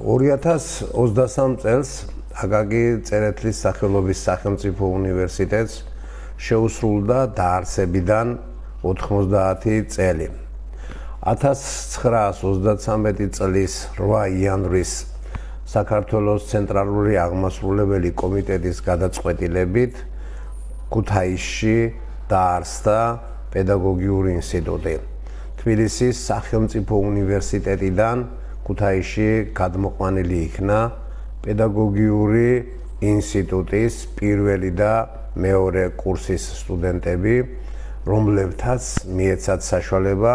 2023 წელს აკაკი წერეთლის სახელობის სახელმწიფო უნივერსიტეტს შეუსრულდა დაარსებიდან 90 წელი. 1933 წლის 8 იანვრის საქართველოს ცენტრალური აღმასრულებელი კომიტეტის გადაწყვეტილებით ქუთაისში დაარსდა პედაგოგიური ინსტიტუტი. თბილისის სახელმწიფო უნივერსიტეტიდან ქუთაისში გადმოყვანილი იქნა პედაგოგიური ინსტიტუტის პირველი და მეორე კურსის სტუდენტები, რომლებთაც მიეცათ საშუალება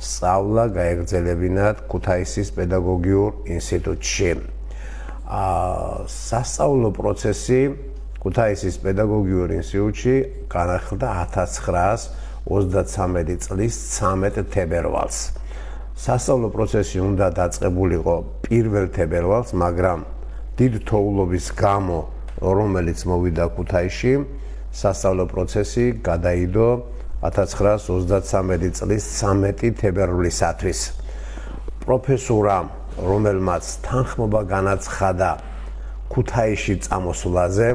სწავლა გაეგრძელებინათ ქუთაისის პედაგოგიურ ინსტიტუტში. სასწავლო პროცესი ქუთაისის პედაგოგიურ ინსტიტუტში განახლდა 1933 წლის 13 თებერვალს. სასწავლო პროცესი უნდა დაწყებულიყო 1 თებერვალს, მაგრამ დიდ თოვლობის გამო, რომელიც მოვიდა ქუთაისში, სასწავლო პროცესი გადაიდო 1933 წლის 13 თებერვლისათვის. პროფესორამ, რომელმაც თანხმობა განაცხადა ქუთაისში წამოსვლაზე,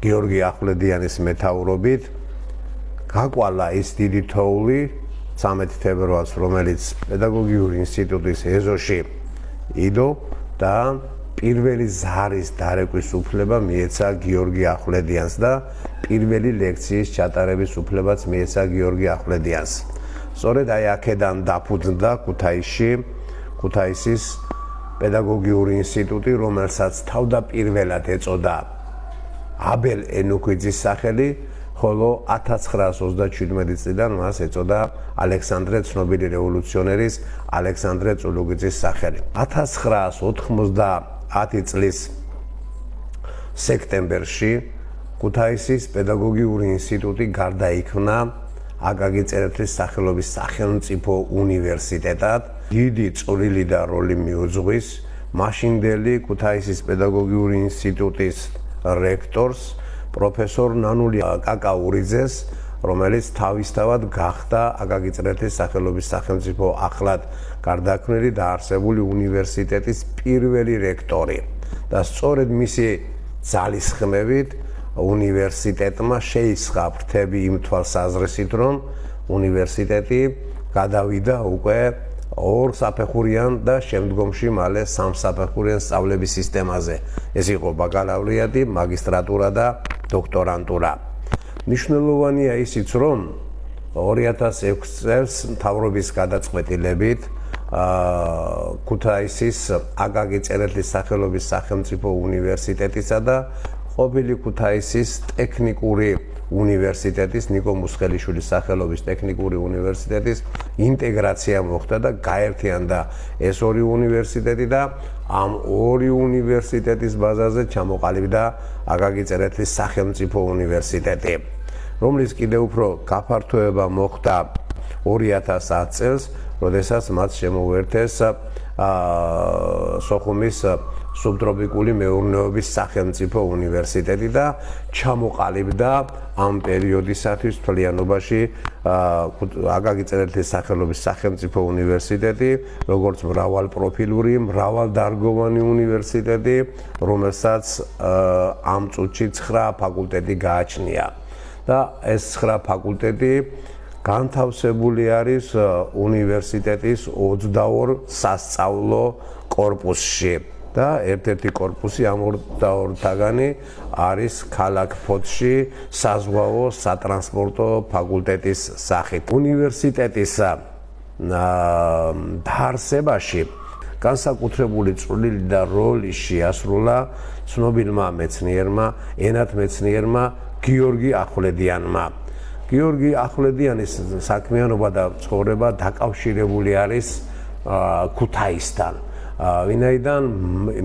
გიორგი ახვლედიანის მეთაურობით, გაკვალა ის დიდი თოვლი 13 თებერვალს, რომელიც პედაგოგიური ინსტიტუტის ეზოში იდო და პირველი ზარის დარეკვის უფლება მიეცა გიორგი ახვლედიანს და პირველი ლექციის ჩატარების უფლებაც მიეცა გიორგი ახვლედიანს. სწორედ აი აქედან დაფუძნდა ქუთაისის პედაგოგიური ინსტიტუტი, რომელსაც თავდაპირველად ეწოდა აბელ ენუქიძის სახელი, ხოლო 1937 წლიდან მას ეწოდა ალექსანდრე ცნობილი რევოლუციონერის ალექსანდრე წულუგიძის სახელი. 1990 წლის სექტემბერში ქუთაისის პედაგოგიური ინსტიტუტი გარდაიქმნა აკაკი წერეთლის სახელობის სახელმწიფო უნივერსიტეტად. დიდი წვლილი და როლი მიუძღვის მაშინდელი ქუთაისის პედაგოგიური ინსტიტუტის რექტორს პროფესორ ნანული კაკაურიძეს, რომელიც თავისთავად გახდა აკაკი წერეთლის სახელობის სახელმწიფო ახლად გარდაქმნილი დაარსებული უნივერსიტეტის პირველი რექტორი და სწორედ მისი ძალისხმევით უნივერსიტეტმა შეისხა ფრთები იმ თვალსაზრისით, რომ უნივერსიტეტი გადავიდა უკვე 2 საფეხურიან და შემდგომში მალე 3 საფეხურიან სწავლების სისტემაზე. ეს იყო ბაკალავრიატი, მაგისტრატურა და დოქტორანტურა. მნიშვნელოვანია ისიც, რომ 2006 წელს მთავრობის გადაწყვეტილებით ქუთაისის აკაკი წერეთლის სახელობის სახელმწიფო უნივერსიტეტისა და ყოფილი ქუთაისის ტექნიკური უნივერსიტეტის ნიკო მუსხელიშვილის სახელობის ტექნიკური უნივერსიტეტის ინტეგრაცია მოხდა და გაერთიანდა ეს ორი უნივერსიტეტი და ამ ორი უნივერსიტეტის ბაზაზე ჩამოყალიბდა აკაკი წერეთლის სახელმწიფო უნივერსიტეტი, რომლის კიდევ უფრო გაფართოება მოხდა 2010 წელს, როდესაც მათ შემოუერთეს სოხუმის სუბტროპიკული მეურნეობის სახელმწიფო უნივერსიტეტი და ჩამოყალიბდა ამ პერიოდისათვის მთლიანობაში აკაკი წერეთლის სახელობის სახელმწიფო უნივერსიტეტი, როგორც მრავალპროფილური, მრავალდარგოვანი უნივერსიტეტი, რომელსაც ამ წუთში 9 ფაკულტეტი გააჩნია და ეს 9 ფაკულტეტი განთავსებული არის უნივერსიტეტის 22 სასწავლო კორპუსში და ერთ-ერთი კორპუსი ამ 22-თაგანი არის ქალაქ ფოთში საზღვაო სატრანსპორტო ფაკულტეტის სახით. უნივერსიტეტის დაარსებაში განსაკუთრებული წვლილი და როლი შეასრულა ცნობილმა მეცნიერმა, ენათმეცნიერმა გიორგი ახვლედიანმა. გიორგი ახვლედიანის საქმიანობა და ცხოვრება დაკავშირებული არის ქუთაისთან. ვინაიდან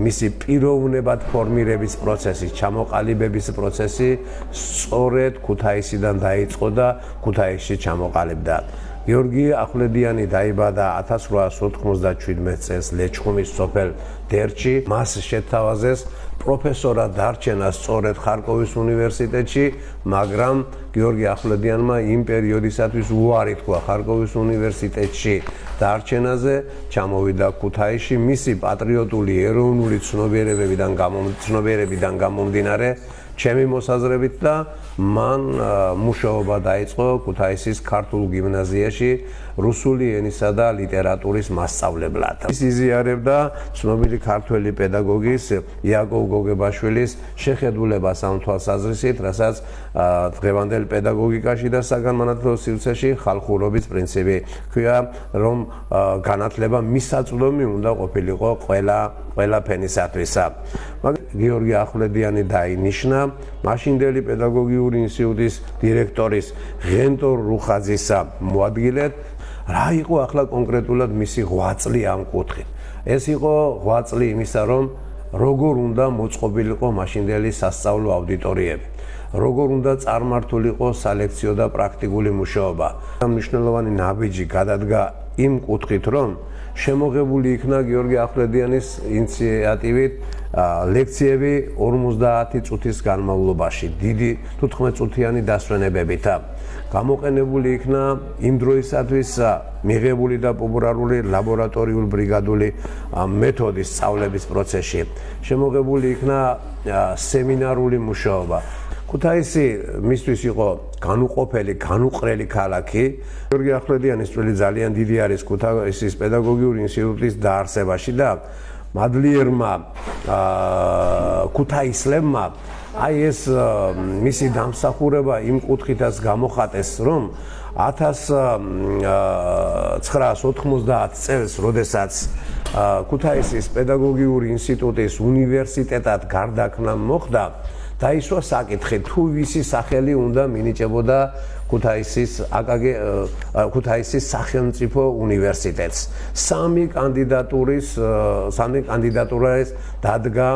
მისი პიროვნებად ფორმირების პროცესი, ჩამოყალიბების პროცესი სწორედ ქუთაისიდან დაიწყო და ქუთაისში ჩამოყალიბდა. გიორგი ახვლედიანი დაიბადა 1897 წელს ლეჩხუმის სოფელ დერჩი. მას შეთავაზეს პროფესორად დარჩენა სწორედ ხარკოვის უნივერსიტეტში, მაგრამ გიორგი ახვლედიანმა იმ პერიოდისათვის უარი თქვა ხარკოვის უნივერსიტეტში დარჩენაზე, ჩამოვიდა ქუთაისში, მისი პატრიოტული ეროვნული ცნობიერებიდან გამომდინარე, ჩემი მოსაზრებით და მან მუშაობა დაიწყო ქუთაისის ქართულ გიმნაზიაში რუსული ენისა და ლიტერატურის მასწავლებლად. ის იზიარებდა ცნობილი ქართველი პედაგოგის იაკოვ გოგებაშვილის შეხედულებას ამ თვალსაზრისით, რასაც დღევანდელ პედაგოგიკაში და საგანმანათლებლო სივრცეში ხალხურობის პრინციპი ჰქვია, რომ განათლება მისაწვდომი უნდა ყოფილიყო ყველა ფენისათვისა. მაგრამ გიორგი ახვლედიანი დაინიშნა მაშინდელი პედაგოგიური ინსტიტუტის დირექტორის ღენტორ რუხაძისა მოადგილედ. რა იყო ახლა კონკრეტულად მისი ღვაწლი ამ კუთხით? ეს იყო ღვაწლი იმისა, რომ როგორ უნდა მოწყობილიყო მაშინდელი სასწავლო აუდიტორიები, როგორ უნდა წარმართულიყო სალექციო და პრაქტიკული მუშაობა. მნიშვნელოვანი ნაბიჯი გადადგა იმ კუთხით, რომ შემოღებული იქნა გიორგი ახვლედიანის ინიციატივით ლექციები 50 წუთის განმავლობაში, დიდი 15 წუთიანი დასვენებებით. გამოყენებული იქნა იმ დროისათვის მიღებული და პოპულარული ლაბორატორიული ბრიგადული მეთოდის სწავლების პროცესში. შემოღებული იქნა სემინარული მუშაობა. ქუთაისი მისთვის იყო განუყოფელი, განუყრელი ქალაქი. გიორგი ახვლედიანის წვლილი ძალიან დიდი არის ქუთაისის პედაგოგიური ინსტიტუტის დაარსებაში და მადლიერმა ქუთაისლებმა აი ეს მისი დამსახურება იმ კუთხითაც გამოხატეს, რომ 1990 წელს, როდესაც ქუთაისის პედაგოგიური ინსტიტუტის უნივერსიტეტად გარდაქმნა მოხდა, დაისვა საკითხი, თუ ვისი სახელი უნდა მინიჭებოდა ქუთაისის სახელმწიფო უნივერსიტეტს. სამი კანდიდატურის დადგა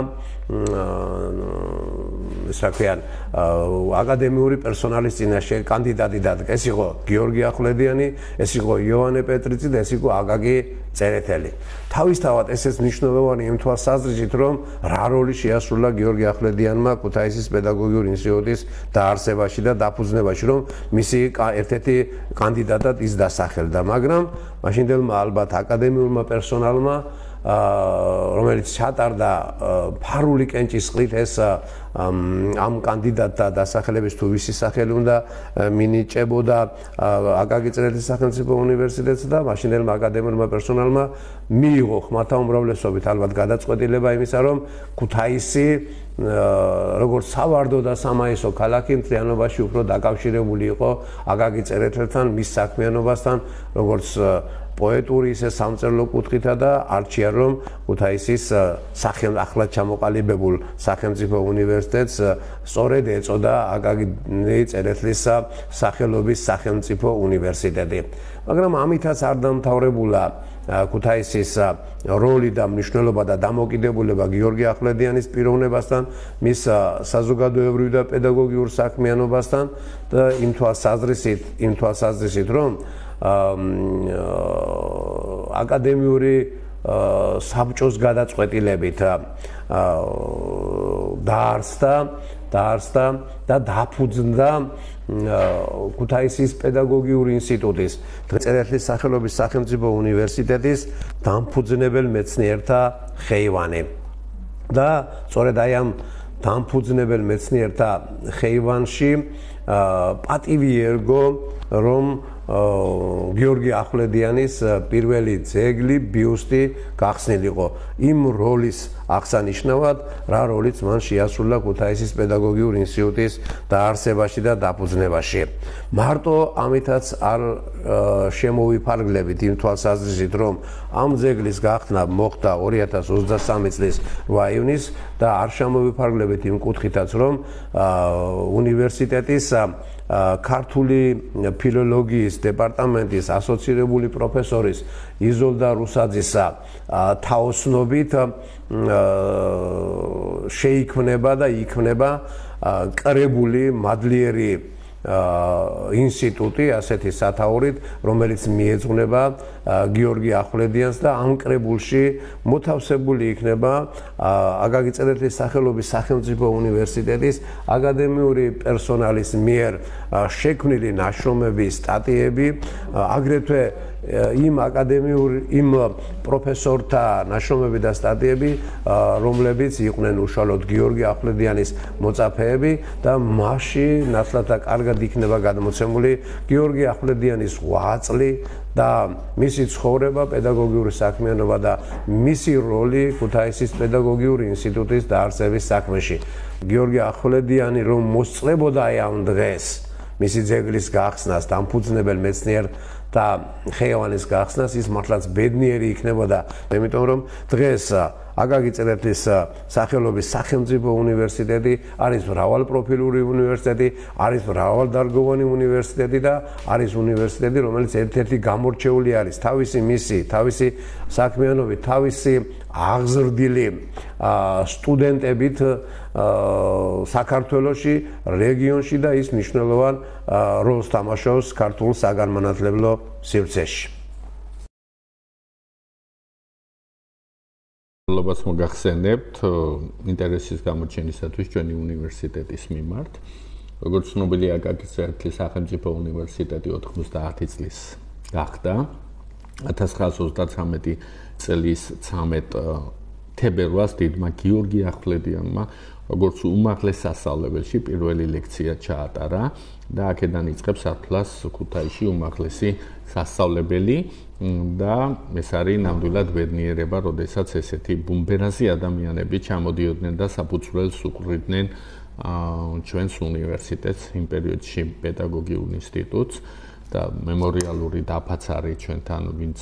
აკადემიური პერსონალის წინაშე კანდიდატი დადგა. ეს იყო გიორგი ახვლედიანი, ეს იყო იოანე პეტრიცი და ეს იყო აკაკი წერეთელი. თავისთავად ესეც მნიშვნელოვანი იმ თვალსაზრისით, რომ რა როლი შეასრულა გიორგი ახვლედიანმა ქუთაისის პედაგოგიური ინსტიტუტის დაარსებაში და დაფუძნებაში, რომ მისი ერთ-ერთი კანდიდატად ის დასახელდა, მაგრამ მაშინდელმა ალბათ აკადემიურმა პერსონალმა რომელიც ჩატარდა ფარული კენჭისყრით ეს ამ კანდიდატთა დასახელების თუ ვისი სახელი უნდა მინიჭებოდა აკაკი წერეთლის სახელმწიფო უნივერსიტეტს და მაშინდელმა აკადემიურმა პერსონალმა მიიღო ხმათა უმრავლესობით ალბათ გადაწყვეტილება იმისა, რომ ქუთაისი როგორც სავარძო და სამაისო ქალაქი მთლიანობაში უფრო დაკავშირებული იყო აკაკი წერეთელთან, მის საქმიანობასთან, როგორც პოეტური ისე სამწერლო კუთხითა და არჩია, რომ ქუთაისის ახლად ჩამოყალიბებულ სახელმწიფო უნივერსიტეტს სწორედ ეწოდა აკაკი წერეთლის სახელობის სახელმწიფო უნივერსიტეტი. მაგრამ ამითაც არ დამთავრებულა ქუთაისის როლი და მნიშვნელობა და დამოკიდებულება გიორგი ახვლედიანის პიროვნებასთან, მის საზოგადოებრივ და პედაგოგიურ საქმიანობასთან და იმ თვალსაზრისით, რომ აკადემიური საბჭოს გადაწყვეტილებით დაარსდა და დაფუძნდა ქუთაისის პედაგოგიური ინსტიტუტის წერეთლის სახელობის სახელმწიფო უნივერსიტეტის დამფუძნებელ მეცნიერთა ხეივანი. და სწორედ აი ამ დამფუძნებელ მეცნიერთა ხეივანში პატივი ერგო, რომ გიორგი ახვლედიანის პირველი ძეგლი, ბიუსტი გახსნილიყო. იმ როლის აღსანიშნავად, რა როლიც მან შეასრულა ქუთაისის პედაგოგიური ინსტიტუტის დაარსებაში და დაფუძნებაში. მარტო ამითაც არ შემოვიფარგლებით იმ თვალსაზრისით, რომ ამ ძეგლის გახსნა მოხდა 2023 წლის 8 ივნისს და არ შემოვიფარგლებით იმ კუთხითაც, რომ უნივერსიტეტის ქართული ფილოლოგიის დეპარტამენტის ასოცირებული პროფესორის იზოლდა რუსაძისა თაოსნობით შეიქმნება და იქმნება კრებული მადლიერი ინსტიტუტი ასეთი სათაურით, რომელიც მიეძღვნება გიორგი ახვლედიანს და ამ კრებულში მოთავსებული იქნება აკაკი წერეთლის სახელობის სახელმწიფო უნივერსიტეტის აკადემიური პერსონალის მიერ შექმნილი ნაშრომები, სტატიები, აგრეთვე იმ პროფესორთა ნაშრომები და სტატიები, რომლებიც იყვნენ უშუალოდ გიორგი ახვლედიანის მოწაფეები და მასში ნათლად და კარგად იქნება გადმოცემული გიორგი ახვლედიანის 8 წლი და მისი ცხოვრება, პედაგოგიური საქმიანობა და მისი როლი ქუთაისის პედაგოგიური ინსტიტუტის დაარსების საქმეში. გიორგი ახვლედიანი რომ მოსწრებოდა ამ დღეს მისი ძეგლის გახსნას, დამფუძნებელ მეცნიერ და ხეივანის გახსნას, ის მართლაც ბედნიერი იქნებოდა, იმიტომ რომ დღეს აკაკი წერეთლის სახელობის სახელმწიფო უნივერსიტეტი არის მრავალპროფილური უნივერსიტეტი, არის მრავალდარგოვანი უნივერსიტეტი და არის უნივერსიტეტი, რომელიც ერთ-ერთი გამორჩეული არის თავისი მისიით, თავისი საქმიანობით, თავისი აღზრდილი სტუდენტებით საქართველოში, რეგიონში და ის მნიშვნელოვან როლს თამაშობს ქართულ საგანმანათლებლო სივრცეში. ლობას მოგახსენებთ ინტერესის გამოჩენისათვის ჩვენი უნივერსიტეტის მიმართ. როგორც ცნობილია, აკაკი წერეთლის სახელმწიფო უნივერსიტეტი 90 წლის გახდა. 1933 წლის 13 თებერვალს დიდმა გიორგი ახვლედიანმა როგორც უმაღლეს სასწავლებელში პირველი ლექცია ჩაატარა და აქედან იწყებს ათლას ქუთაისში უმაღლესი სასწავლებელი და ეს არის ნამდვილად ბედნიერება, როდესაც ესეთი ბუმბერაზი ადამიანები ჩამოდიოდნენ და საფუძველს უყრიდნენ ჩვენს უნივერსიტეტს, იმ პერიოდში პედაგოგიურ ინსტიტუტს და მემორიალური დაფაც არის ჩვენთან, ვინც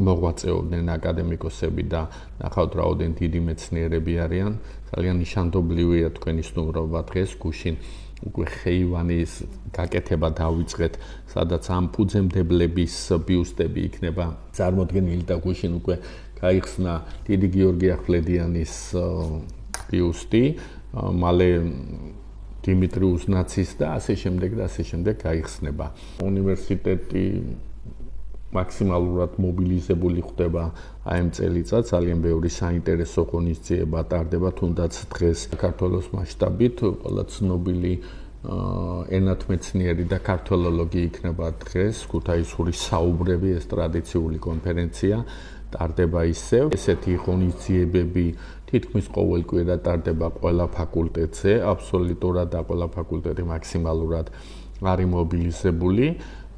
მოღვაწეობდნენ აკადემიკოსები და ნახავთ რაოდენ დიდი მეცნიერები არიან. ძალიან ნიშანდობლივია თქვენი სტუმრობა დღეს გუშინ უკვე ხეივანის გაკეთება დავიწყეთ, სადაც ამ ფუძემდებლების ბიუსტები იქნება წარმოდგენილი და გუშინ უკვე გაიხსნა დიდი გიორგი ახვლედიანის ბიუსტი, მალე დიმიტრი უზნაცის და ასე შემდეგ გაიხსნება. უნივერსიტეტი მაქსიმალურად მობილიზებული ხდება აი ამ წელიწადს, ძალიან ბევრი საინტერესო ღონისძიება ტარდება, თუნდაც დღეს საქართველოს მასშტაბით ყველა ცნობილი ენათმეცნიერი და ქართველოლოგი იქნება დღეს, ქუთაისური საუბრები, ეს ტრადიციული კონფერენცია ტარდება ისევ. ესეთი ღონისძიებები თითქმის ყოველ კვირა ტარდება ყველა ფაკულტეტზე, აბსოლუტურად და ყველა ფაკულტეტი მაქსიმალურად არის მობილიზებული.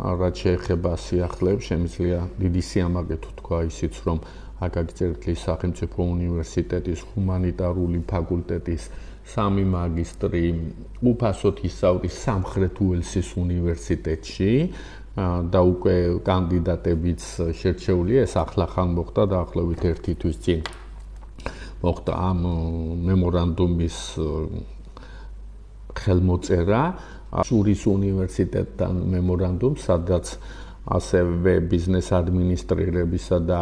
რაც შეეხება სიახლეებს, შემიძლია დიდი სიამაყით თქვა ისიც, რომ აკაკი წერეთლის სახელმწიფო უნივერსიტეტის ჰუმანიტარული ფაკულტეტის 3 მაგისტრი უფასოდ ისწავლის სამხრეთ უელსის უნივერსიტეტში და უკვე კანდიდატებიც შერჩეულია, ეს ახლახან მოხდა დაახლოებით 1 თვის წინ მოხდა ამ მემორანდუმის ხელმოწერა შურის უნივერსიტეტთან მემორანდუმს, სადაც ასევე ბიზნეს ადმინისტრირებისა და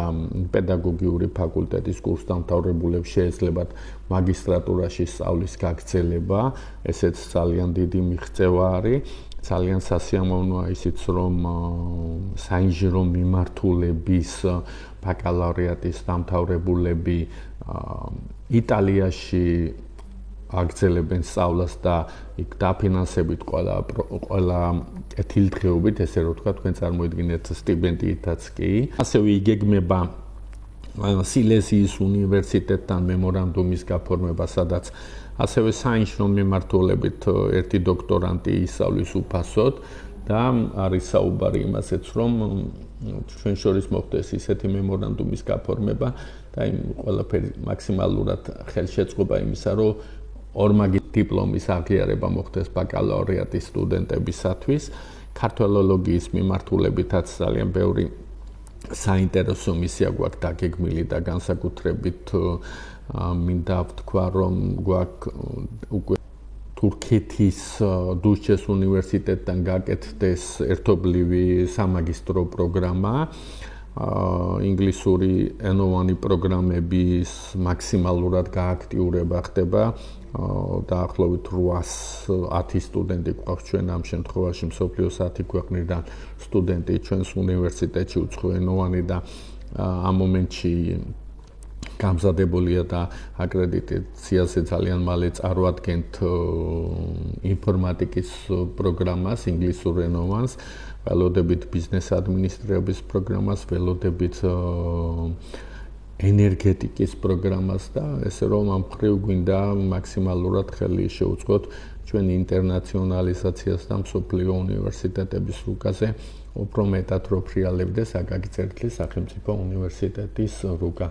პედაგოგიური ფაკულტეტის კურსდამთავრებულებს შეეძლებათ მაგისტრატურაში სწავლის გაგრძელება. ესეც ძალიან დიდი მიღწევა არის. ძალიან სასიამოვნოა ისიც, რომ საინჟინრო მიმართულების ბაკალავრიატის დამთავრებულები იტალიაში აგრძელებენ სწავლას და იქ დაფინანსებით ყველა კეთილდღეობით, ესე რომ ვთქვა, თქვენ წარმოიდგინეთ სტიპენდიითაც კი. ასევე იგეგმება სილეზიის უნივერსიტეტთან მემორანდუმის გაფორმება, სადაც ასევე საინჟინრო მიმართულებით ერთი დოქტორანტი ისწავლის უფასოდ და არის საუბარი იმასაც, რომ ჩვენ შორის მოხდეს ისეთი მემორანდუმის გაფორმება და იმ ყველაფერი მაქსიმალურად ხელშეწყობა იმისა, რომ ორმაგი დიპლომის აღიარება მოხდეს ბაკალავრიატის სტუდენტებისათვის. ქართველოლოგიის მიმართულებითაც ძალიან ბევრი საინტერესო მისია გვაქვს დაგეგმილი და განსაკუთრებით მინდა ვთქვა, რომ გვაქვს უკვე თურქეთის დუშჩეს უნივერსიტეტთან გაკეთდეს ერთობლივი სამაგისტრო პროგრამა. ინგლისური ენოვანი პროგრამების მაქსიმალურად გააქტიურება ხდება დაახლოებით 810 სტუდენტი გვყავს ჩვენ ამ შემთხვევაში მსოფლიოს 10 ქვეყნიდან სტუდენტი ჩვენს უნივერსიტეტში უცხოენოვანი და ამ მომენტში გამზადებულია და აკრედიტაციაზე ძალიან მალე წარვადგენთ ინფორმატიკის პროგრამას, ინგლისურ ენოვანს, ველოდებით ბიზნეს ადმინისტრირების პროგრამას, ველოდებით ენერგეტიკის პროგრამას და ესე რომ ამ მხრივ გვინდა მაქსიმალურად ხელი შეუწყოთ ჩვენ ინტერნაციონალიზაციას და მსოფლიო უნივერსიტეტების რუკაზე უფრო მეტად რო ფრიალებდეს აკაკი წერტლის სახელმწიფო უნივერსიტეტის რუკა.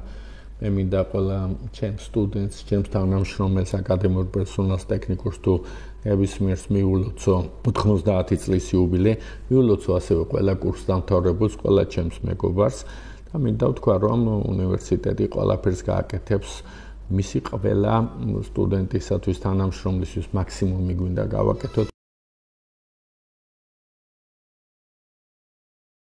მე მინდა ყველა ჩემს სტუდენტს, ჩემს თანამშრომელს, აკადემიურ პერსონალს, ტექნიკურს თუ ნებისმიერს მიულოცო 90 წლის იუბილე, მიულოცო ასევე ყველა კურსდამთავრებულს, ყველა ჩემს მეგობარს და მინდა ვთქვა, რომ უნივერსიტეტი ყველაფერს გააკეთებს მისი ყველა სტუდენტისათვის, თანამშრომლისთვის მაქსიმუმი გვინდა გავაკეთოთ.